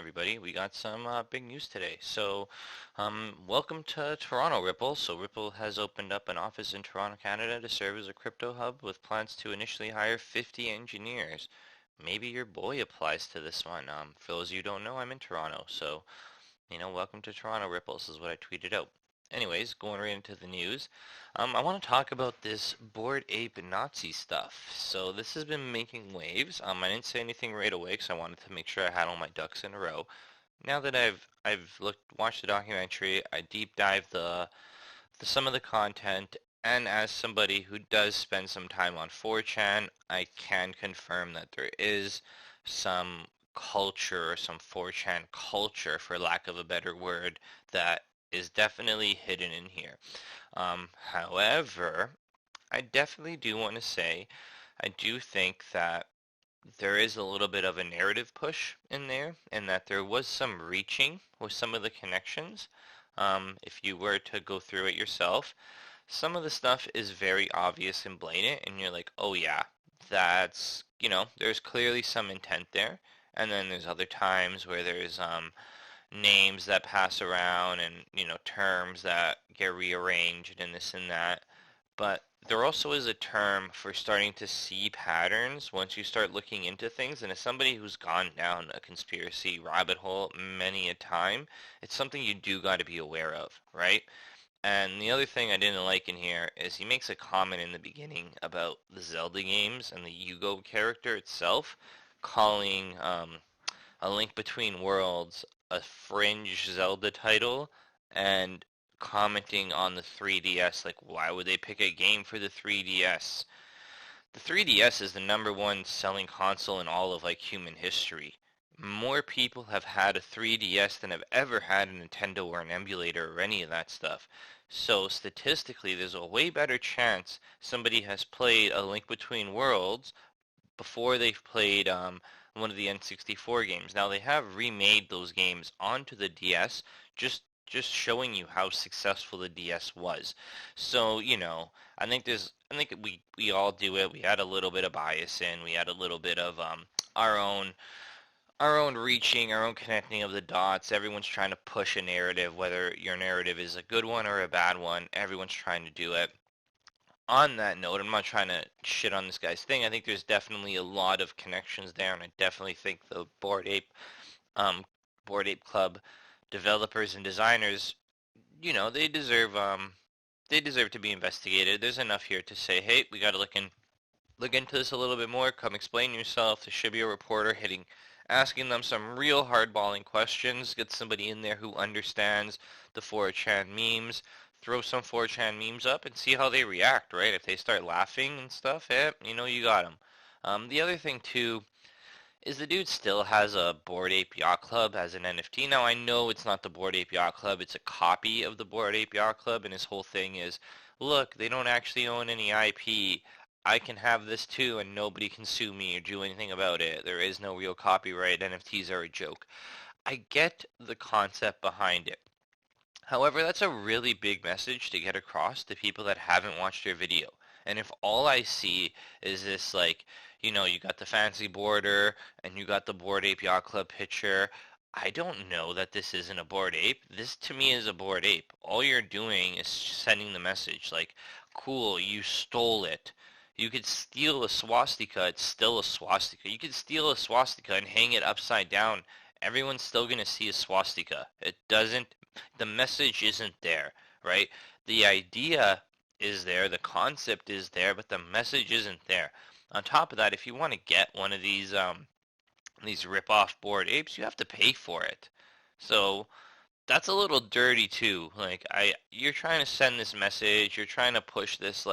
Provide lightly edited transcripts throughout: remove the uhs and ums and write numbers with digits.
everybody. We got some big news today. Welcome to Toronto, Ripple. So, Ripple has opened up an office in Toronto, Canada to serve as a crypto hub with plans to initially hire 50 engineers. Maybe your boy applies to this one. For those of you who don't know, I'm in Toronto. Welcome to Toronto, Ripple. This is what I tweeted out. Anyways, going right into the news, I want to talk about this Bored Ape Nazi stuff. So this has been making waves. I didn't say anything right away because I wanted to make sure I had all my ducks in a row. Now that I've watched the documentary, I deep dived some of the content, and as somebody who does spend some time on 4chan, I can confirm that there is some culture, some 4chan culture, for lack of a better word, that is definitely hidden in here. However, I definitely do want to say, I do think that there is a little bit of a narrative push in there, and that there was some reaching with some of the connections. If you were to go through it yourself, some of the stuff is very obvious and blatant, and you're like, oh yeah, there's clearly some intent there. And then there's other times where there's names that pass around and, terms that get rearranged and this and that. But there also is a term for starting to see patterns once you start looking into things. And as somebody who's gone down a conspiracy rabbit hole many a time, it's something you do got to be aware of, right? And the other thing I didn't like in here is he makes a comment in the beginning about the Zelda games and the Yugo character itself, calling A Link Between Worlds a fringe Zelda title, and commenting on the 3DS, like, why would they pick a game for the 3DS? The 3DS is the #1 selling console in all of human history. More people have had a 3DS than have ever had a Nintendo or an emulator or any of that stuff. So statistically, there's a way better chance somebody has played A Link Between Worlds before they've played one of the N64 games. Now they have remade those games onto the DS, just showing you how successful the DS was. So, I think we all do it. We add a little bit of bias in. We add a little bit of our own our own reaching, our own connecting of the dots. Everyone's trying to push a narrative, whether your narrative is a good one or a bad one. Everyone's trying to do it. On that note, I'm not trying to shit on this guy's thing. I think there's definitely a lot of connections there, and I definitely think the um, Bored Ape Club developers and designers, they deserve to be investigated. There's enough here to say, hey, we got to look into this a little bit more. Come explain yourself. There should be a reporter asking them some real hardballing questions. Get somebody in there who understands the 4chan memes. Throw some 4chan memes up and see how they react, right? If they start laughing and stuff, you got them. The other thing too is the dude still has a Bored Ape Yacht Club as an NFT. Now I know it's not the Bored Ape Yacht Club, it's a copy of the Bored Ape Yacht Club, and his whole thing is, look, they don't actually own any IP. I can have this too and nobody can sue me or do anything about it. There is no real copyright. NFTs are a joke. I get the concept behind it. However, that's a really big message to get across to people that haven't watched your video. And if all I see is this, you got the fancy border and you got the Bored Ape Yacht Club picture, I don't know that this isn't a Bored Ape. This to me is a Bored Ape. All you're doing is sending the message like, cool, you stole it. You could steal a swastika, it's still a swastika. You could steal a swastika and hang it upside down. Everyone's still going to see a swastika. The message isn't there, right? The idea is there, the concept is there, but the message isn't there. On top of that, if you want to get one of these rip-off Bored Apes, you have to pay for it. So that's a little dirty too. You're trying to send this message, you're trying to push this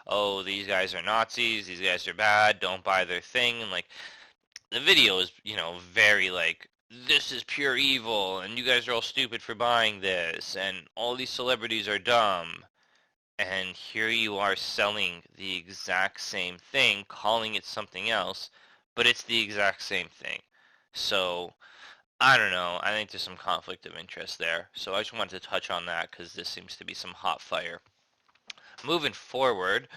oh, these guys are Nazis, these guys are bad, don't buy their thing, and the video is, very this is pure evil, and you guys are all stupid for buying this, and all these celebrities are dumb. And here you are selling the exact same thing, calling it something else, but it's the exact same thing. So I don't know. I think there's some conflict of interest there. So I just wanted to touch on that because this seems to be some hot fire. Moving forward,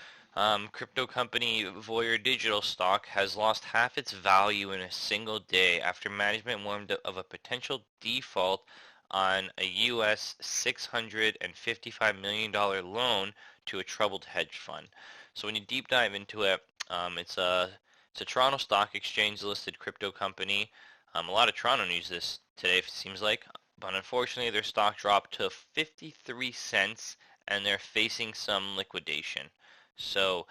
Crypto company Voyager Digital stock has lost half its value in a single day after management warned of a potential default on a US $655 million loan to a troubled hedge fund. So when you deep dive into it, it's a Toronto Stock Exchange listed crypto company. A lot of Toronto news this today, it seems like, but unfortunately their stock dropped to 53 cents and they're facing some liquidation. So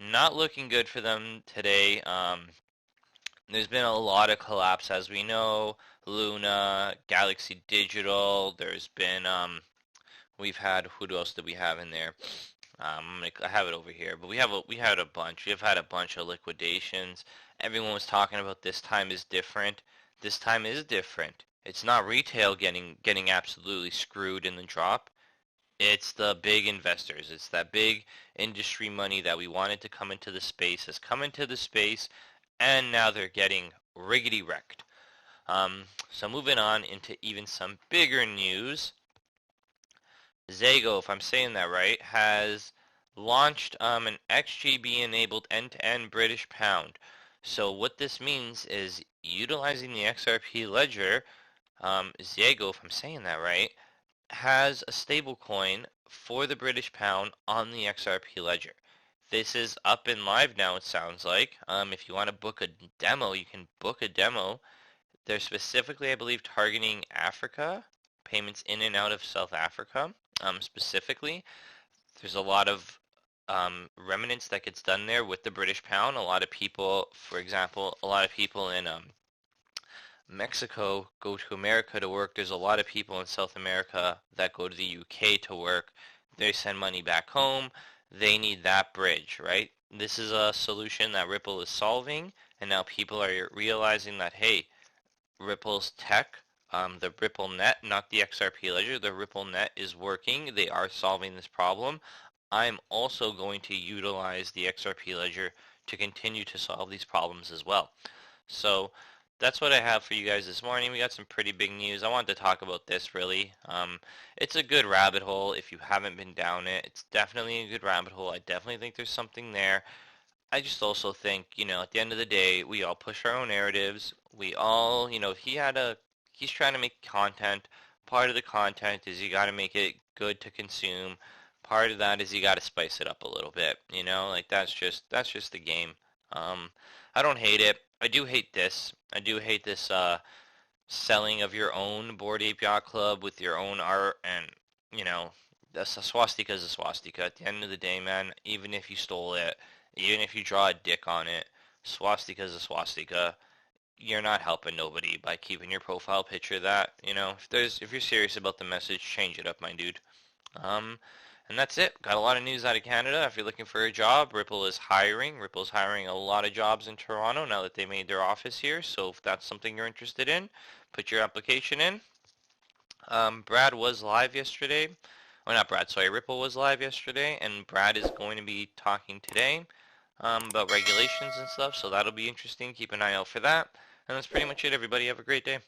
not looking good for them today. There's been a lot of collapse as we know. Luna, Galaxy Digital. There's been we've had, who else did we have in there? I have it over here, but we had a bunch. We've had a bunch of liquidations. Everyone was talking about this time is different. This time is different. It's not retail getting absolutely screwed in the drop. It's the big investors. It's that big industry money that we wanted to come into the space has come into the space, and now they're getting riggedy wrecked. So moving on into even some bigger news. Zago, if I'm saying that right, has launched an XGB-enabled end-to-end British pound. So what this means is utilizing the XRP ledger, Zago, if I'm saying that right, has a stablecoin for the British pound on the XRP ledger. This is up and live now, it sounds like. If you want to book a demo, you can book a demo. They're specifically, I believe, targeting Africa, payments in and out of South Africa, specifically. There's a lot of remnants that gets done there with the British pound. A lot of people, for example, a lot of people in Mexico go to America to work. There's a lot of people in South America that go to the UK to work. They send money back home. They need that bridge, right? This is a solution that Ripple is solving, and now people are realizing that, hey, Ripple's tech, the Ripple net, not the XRP ledger, the Ripple net is working. They are solving this problem. I'm also going to utilize the XRP ledger to continue to solve these problems as well. So that's what I have for you guys this morning. We got some pretty big news. I wanted to talk about this really. It's a good rabbit hole if you haven't been down it. It's definitely a good rabbit hole. I definitely think there's something there. I just also think, at the end of the day, we all push our own narratives. We all, he's trying to make content. Part of the content is you got to make it good to consume. Part of that is you got to spice it up a little bit, like that's just the game. I don't hate it. I do hate this. I do hate this selling of your own Bored Ape Yacht Club with your own art, and a swastika is a swastika. At the end of the day, man, even if you stole it, even if you draw a dick on it, swastika is a swastika. You're not helping nobody by keeping your profile picture that. If you're serious about the message, change it up, my dude. And that's it. Got a lot of news out of Canada. If you're looking for a job, Ripple is hiring. Ripple's hiring a lot of jobs in Toronto now that they made their office here. So if that's something you're interested in, put your application in. Brad was live yesterday. Or not Brad, sorry. Ripple was live yesterday, and Brad is going to be talking today about regulations and stuff. So that'll be interesting. Keep an eye out for that. And that's pretty much it, everybody. Have a great day.